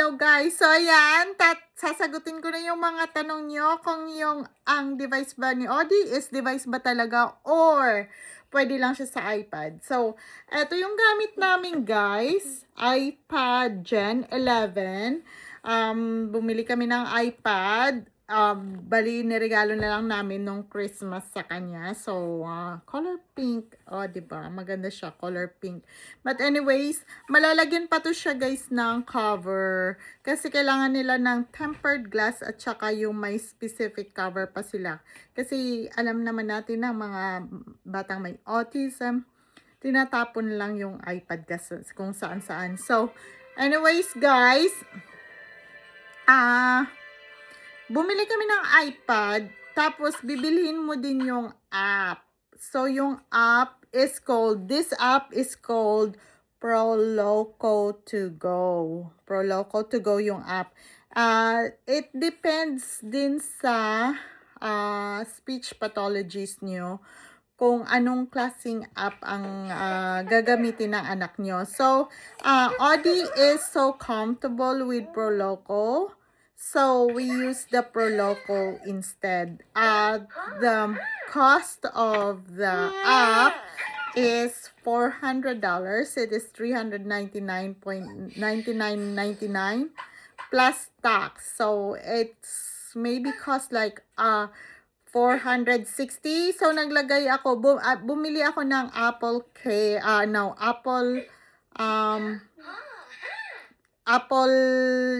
hello guys. So ayan, sasagutin ko na yung mga tanong nyo kung ang device ba ni Audie is device ba talaga or pwede lang siya sa iPad. So, eto yung gamit namin guys, iPad Gen 11. Bumili kami ng iPad. Bali, niregalo na lang namin nung Christmas sa kanya. So, color pink. Diba? Maganda siya, color pink. But anyways, malalagyan pa to siya guys ng cover. Kasi kailangan nila ng tempered glass at saka yung may specific cover pa sila. Kasi alam naman natin ng mga batang may autism, tinatapon lang yung iPad kasi kung saan-saan. So, anyways guys, bumili kami ng iPad, tapos bibilhin mo din yung app. So, yung app is called, this app is called Proloco to Go. Proloco to Go yung app. It depends din sa speech pathologist nyo kung anong klaseng app ang gagamitin ng anak nyo. So, Audie is so comfortable with Proloco. So, we use the Proloco instead. The cost of the app is $400. It is $399.99 plus tax. So, it's maybe cost like 460. So, naglagay ako, bumili ako ng Apple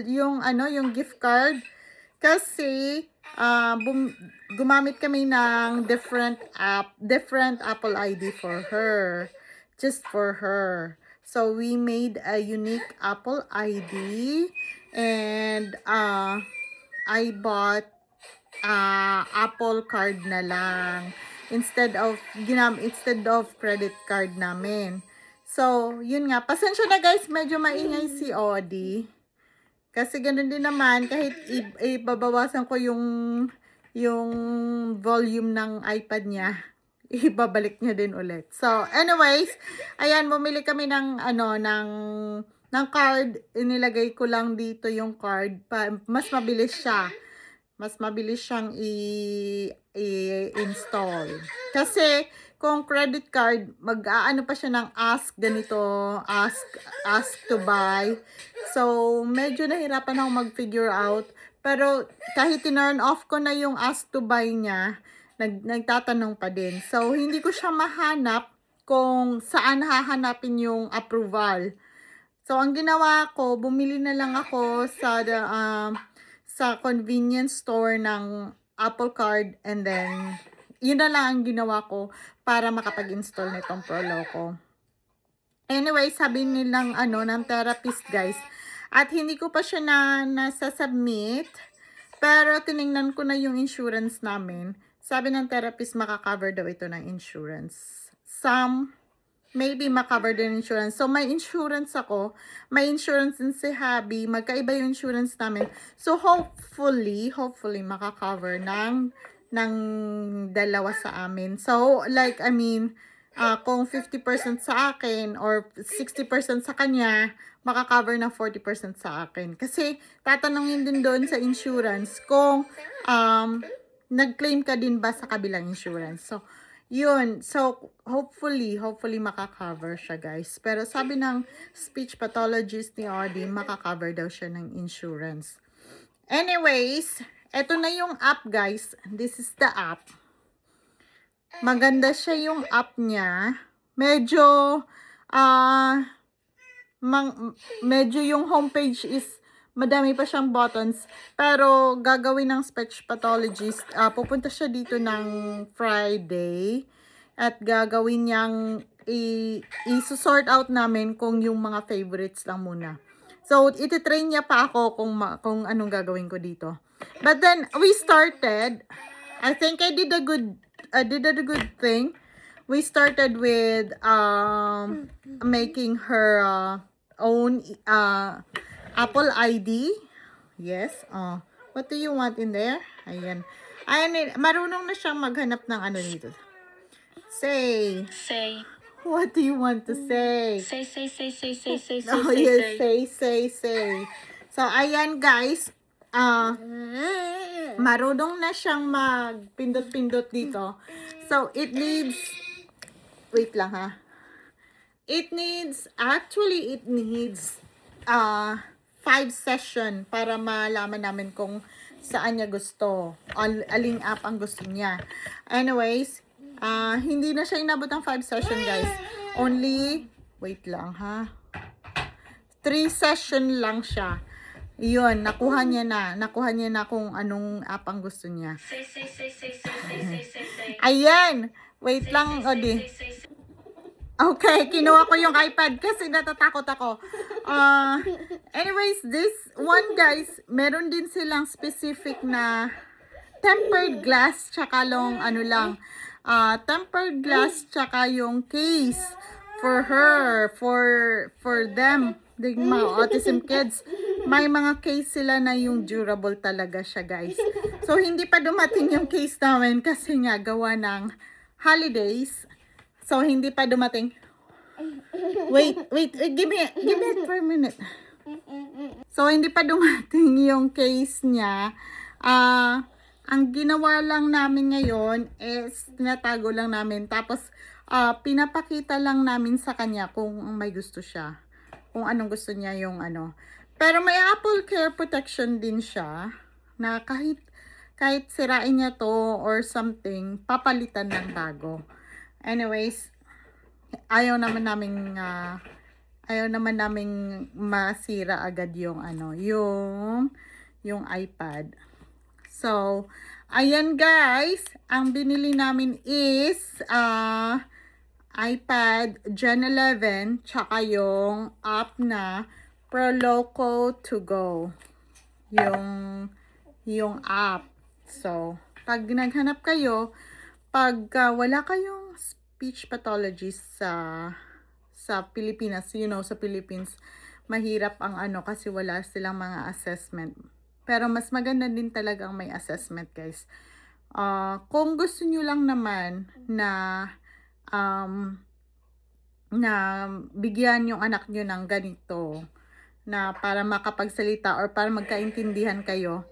yung yung gift card kasi gumamit kami ng different Apple ID for her, just for her. So we made a unique Apple ID and I bought Apple card na lang instead of credit card namin. So, yun nga. Pasensya na guys, medyo maingay si Audie. Kasi ganun din naman, kahit ibabawasan ko yung volume ng iPad niya, ibabalik niya din ulit. So, anyways, ayan, bumili kami ng card. Inilagay ko lang dito yung card. Mas mabilis siya. Mas mabilis siyang i-install. Kasi, kung credit card, mag-aano pa siya ng ask to buy. So, medyo nahirapan ako mag-figure out. Pero, kahit tinurn off ko na yung ask to buy niya, nagtatanong pa din. So, hindi ko siya mahanap kung saan hahanapin yung approval. So, ang ginawa ko, bumili na lang ako sa convenience store ng Apple Card, and then yun na lang ang ginawa ko para makapag-install nitong Proloco. Anyway, sabi nilang ng therapist guys, at hindi ko pa siya nasa-submit, pero tiningnan ko na yung insurance namin. Sabi ng therapist, makakover daw ito ng insurance. Maybe makakover din insurance. So, may insurance ako. May insurance din si Habi. Magkaiba yung insurance namin. So, hopefully, makakover ng dalawa sa amin. So, like, kung 50% sa akin or 60% sa kanya, makakover na 40% sa akin. Kasi, tatanungin din doon sa insurance kung nag-claim ka din ba sa kabilang insurance. So, yun. So, hopefully makakover siya, guys. Pero sabi ng speech pathologist ni Audie, makakover daw siya ng insurance. Anyways, eto na yung app, guys. This is the app. Maganda siya yung app niya. Medyo yung homepage is madami pa siyang buttons, pero gagawin ng speech pathologist, pupunta siya dito ng Friday at gagawin niyang i-sort out namin kung yung mga favorites lang muna. So, ititrain niya pa ako kung anong gagawin ko dito. But then, we started. I think I did a good thing. We started with making her own Apple ID. Yes. What do you want in there? Ayan. Marunong na siyang maghanap ng dito. Say. What do you want to say? Say. Oh, yes. Say. So, ayan guys. Marunong na siyang magpindot-pindot dito. So, it needs, wait lang ha. It needs 5 session para malaman namin kung saan niya gusto. Aling app ang gusto niya. Anyways, hindi na siya inabot ng 5 session guys. Only, wait lang ha. 3 session lang siya. Yun, nakuha niya na. Nakuha niya na kung anong app ang gusto niya. Ayan! Wait lang, Odi. Okay, kinuha ko yung iPad kasi natatakot ako. Anyways, this one guys, meron din silang specific na tempered glass tsaka tempered glass tsaka yung case for her, for them, the mga autism kids. May mga case sila na yung durable talaga siya guys. So hindi pa dumating yung case namin kasi nga gawa ng holidays. So hindi pa dumating. Wait, give me it for a minute. So hindi pa dumating yung case niya. Ang ginawa lang namin ngayon is tinatago lang namin. Tapos pinapakita lang namin sa kanya kung may gusto siya. Kung anong gusto niya yung ano. Pero may Apple Care Protection din siya na kahit sirain niya to or something, papalitan ng bago. Anyways, ayaw naman naming masira agad yung yung iPad. So, ayan guys, ang binili namin is iPad Gen 11 tsaka yung app na Proloco to go. Yung app. So, pag naghanap kayo, pag wala kayong speech pathologist sa Pilipinas, sa Philippines, mahirap ang kasi wala silang mga assessment. Pero mas maganda din talagang may assessment, guys. Kung gusto nyo lang naman na bigyan yung anak nyo ng ganito, na para makapagsalita or para magkaintindihan kayo,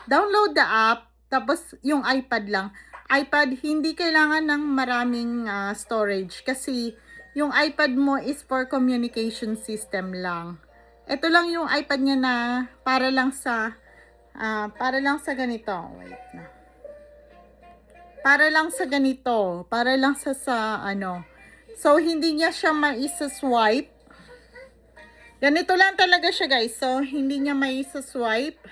download the app, tapos yung iPad lang. iPad, hindi kailangan ng maraming storage kasi yung iPad mo is for communication system lang. Ito lang yung iPad niya na para lang sa ganito. Wait na. Para lang sa ganito. Para lang sa So, hindi niya siya maisa-swipe. Ganito lang talaga siya, guys. So, hindi niya maisa-swipe.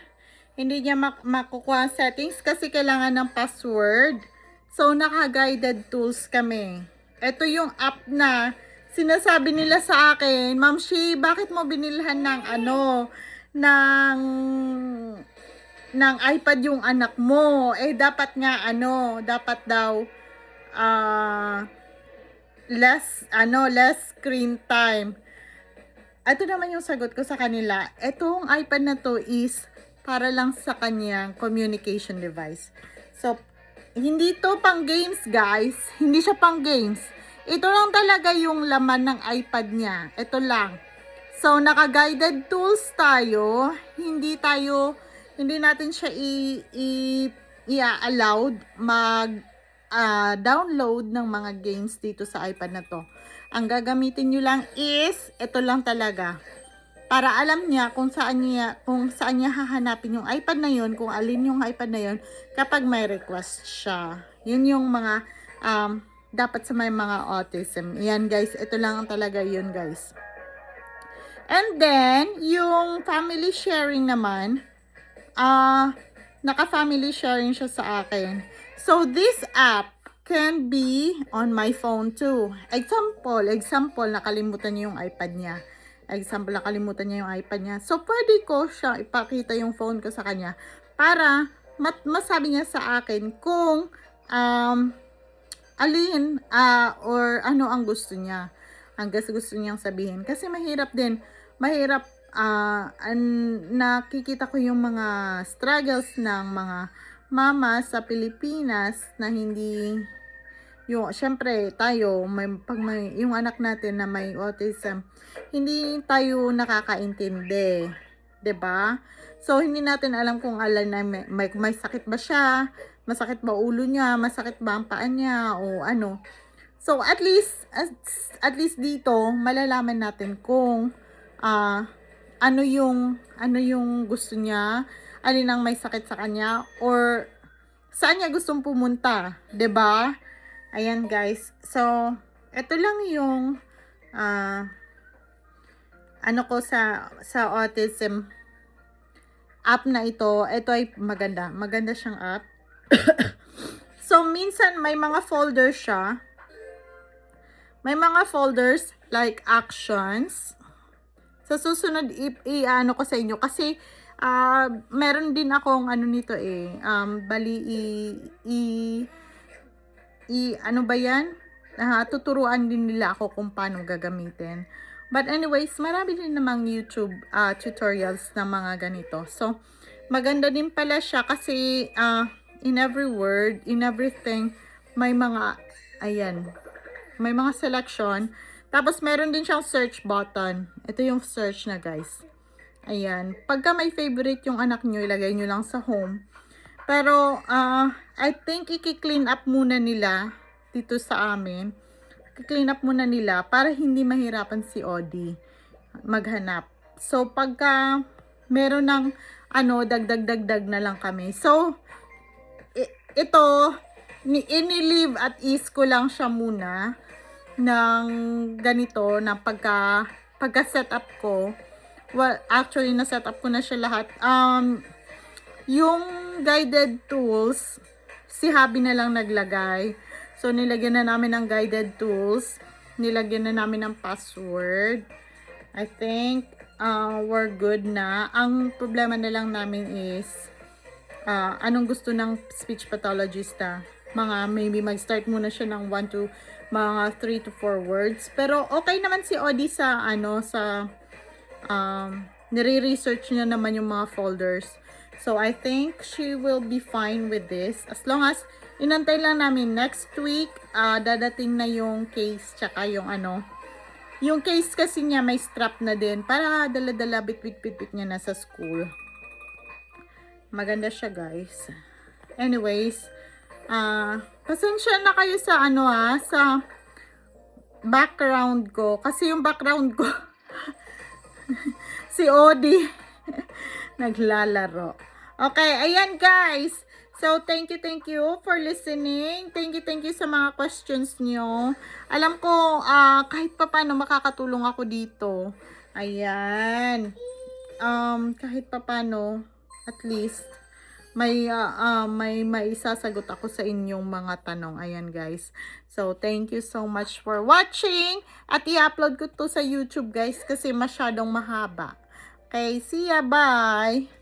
Hindi niya makukuha settings kasi kailangan ng password. So, naka-guided tools kami. Ito yung app na sinasabi nila sa akin, Ma'am Shi, bakit mo binilhan ng ng iPad yung anak mo? Dapat nga dapat daw less screen time. Ito naman yung sagot ko sa kanila. Itong iPad na to is para lang sa kanyang communication device. So, hindi to pang games, guys. Hindi siya pang games. Ito lang talaga yung laman ng iPad niya. Ito lang. So, naka-guided tools tayo. Hindi natin siya i-allowed download ng mga games dito sa iPad na to. Ang gagamitin nyo lang is, ito lang talaga. Para alam niya kung saan niya hahanapin yung iPad na yun, kung alin yung iPad na yun, kapag may request siya. Yun yung mga, dapat sa may mga autism. Yan guys, ito lang talaga yun guys. And then, yung family sharing naman, naka-family sharing siya sa akin. So, this app can be on my phone too. Example, nakalimutan niya yung iPad niya. So, pwede ko siya ipakita yung phone ko sa kanya para masabi niya sa akin kung alin or ano ang gusto niya. Ang gusto niyang sabihin. Kasi mahirap nakikita ko yung mga struggles ng mga mama sa Pilipinas na hindi syempre tayo yung anak natin na may autism, hindi tayo nakakaintindi 'Di ba? So, hindi natin alam kung alam na may sakit ba siya, masakit ba ulo niya, masakit ba ang paa niya, o ano. So, at least dito, malalaman natin kung ah, ano yung gusto niya, alin ang may sakit sa kanya, or saan niya gustong pumunta, 'di ba? Ayan guys. So, ito lang yung ah, ano ko sa autism app na ito. Ito ay maganda. Maganda siyang app. So, minsan may mga folders siya. May mga folders like actions. Sa susunod, i-ano ko sa inyo. Kasi, meron din akong ano nito eh. Bali, ano ba yan? Tuturuan din nila ako kung paano gagamitin. But anyways, marami din namang YouTube tutorials na mga ganito. So, maganda din pala siya kasi in every word, in everything, may mga, ayan, may mga selection. Tapos, meron din siyang search button. Ito yung search na, guys. Ayan. Pagka may favorite yung anak nyo, ilagay nyo lang sa home. Pero, I think i-clean up muna nila dito sa amin. I-clean up muna nila para hindi mahirapan si Odi maghanap. So, pagka meron ng dagdag na lang kami. So, ito, ini-leave at ease ko lang siya muna ng ganito na pagka-set up ko. Well, actually, na-set up ko na siya lahat. Yung guided tools, si Habi na lang naglagay. So, nilagyan na namin ng guided tools. Nilagyan na namin ng password. I think, we're good na. Ang problema na lang namin is, anong gusto ng speech pathologist. Maybe mag-start muna siya ng 1 to mga 3 to 4 words. Pero, okay naman si Odi sa, nire-research niya naman yung mga folders. So, I think she will be fine with this. As long as, inantay lang namin next week, dadating na yung case, tsaka yung yung case kasi niya may strap na din, para dala-dala, bit-bit niya na sa school. Maganda siya, guys. Anyways, pasensya na kayo sa sa background ko. Kasi yung background ko, si Odi, naglalaro. Okay, ayan guys. So, thank you for listening. Thank you sa mga questions nyo. Alam ko, kahit pa paano makakatulong ako dito. Ayan. Kahit pa paano, at least, may isasagot ako sa inyong mga tanong. Ayan guys. So, thank you so much for watching. At i-upload ko to sa YouTube guys kasi masyadong mahaba. Okay, see ya. Bye.